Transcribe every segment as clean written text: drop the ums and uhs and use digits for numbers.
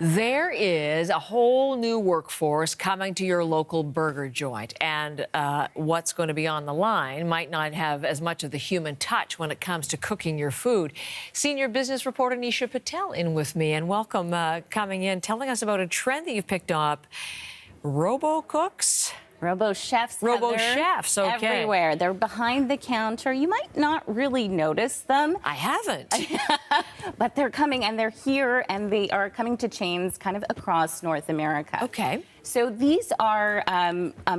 There is a whole new workforce coming to your local burger joint, and what's going to be on the line might not have as much of the human touch when it comes to cooking your food. Senior business reporter Nisha Patel in with me, and welcome coming in, telling us about a trend that you've picked up, robo-cooks? Robo-chefs, Robo-chefs, okay. Everywhere. They're behind the counter. You might not really notice them. I haven't. But they're coming, and they're here, and they are coming to chains kind of across North America. Okay. So these are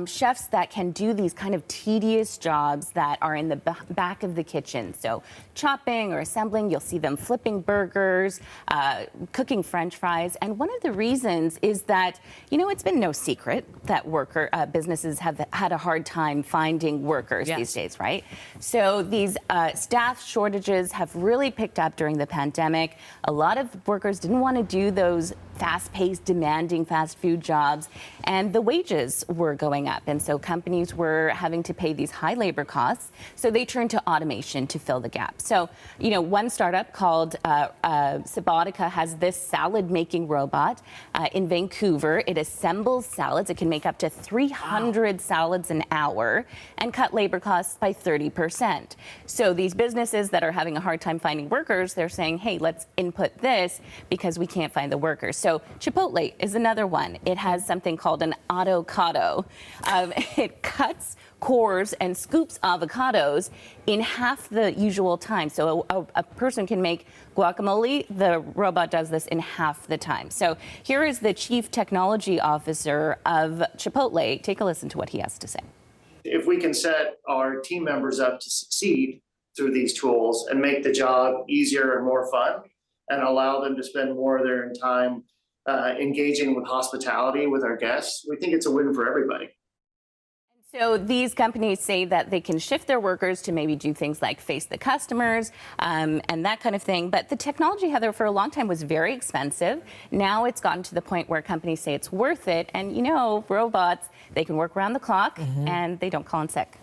chefs that can do these kind of tedious jobs that are in the back of the kitchen. So chopping or assembling, you'll see them flipping burgers, cooking French fries. And one of the reasons is that, you know, it's been no secret that businesses have had a hard time finding workers these days, right? So these staff shortages have really picked up during the pandemic. A lot of workers didn't want to do those fast-paced, demanding fast food jobs, and the wages were going up. And so companies were having to pay these high labor costs. So they turned to automation to fill the gap. So, you know, one startup called Subotica has this salad-making robot in Vancouver. It assembles salads. It can make up to 300 salads an hour and cut labor costs by 30%. So these businesses that are having a hard time finding workers, they're saying, hey, let's input this because we can't find the workers. So Chipotle is another one. It has something called an avocado. It cuts, cores, and scoops avocados in half the usual time. So a person can make guacamole. The robot does this in half the time. So here is the chief technology officer of Chipotle. Take a listen to what he has to say. If we can set our team members up to succeed through these tools and make the job easier and more fun and allow them to spend more of their time engaging with hospitality with our guests, we think it's a win for everybody. So these companies say that they can shift their workers to maybe do things like face the customers and that kind of thing. But the technology, Heather, for a long time was very expensive. Now it's gotten to the point where companies say it's worth it. And, you know, robots, they can work around the clock and they don't call in sick.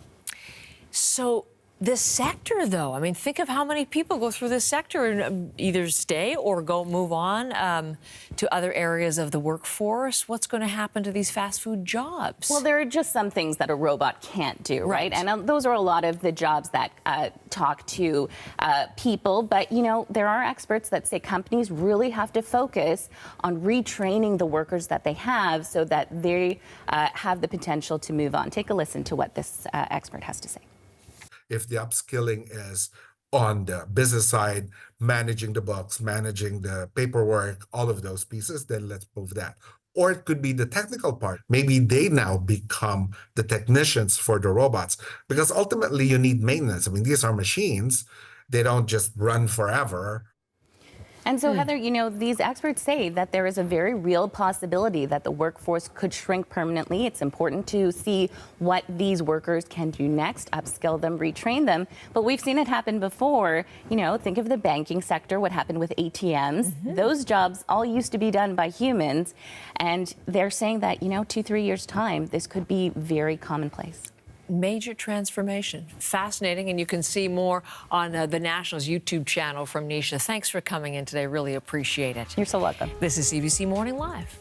So this sector, though, I mean, think of how many people go through this sector and either stay or move on to other areas of the workforce. What's going to happen to these fast food jobs? Well, there are just some things that a robot can't do, right? And those are a lot of the jobs that talk to people. But, you know, there are experts that say companies really have to focus on retraining the workers that they have so that they have the potential to move on. Take a listen to what this expert has to say. If the upskilling is on the business side, managing the books, managing the paperwork, all of those pieces, then let's move that. Or it could be the technical part. Maybe they now become the technicians for the robots, because ultimately you need maintenance. I mean, these are machines. They don't just run forever. And so, Heather, you know, these experts say that there is a very real possibility that the workforce could shrink permanently. It's important to see what these workers can do next, upskill them, retrain them. But we've seen it happen before. You know, think of the banking sector, what happened with ATMs. Those jobs all used to be done by humans. And they're saying that, you know, 2-3 years' time, this could be very commonplace. Major transformation. Fascinating, and you can see more on the National's YouTube channel from Nisha. Thanks for coming in today. Really appreciate it. You're so welcome. This is CBC Morning Live.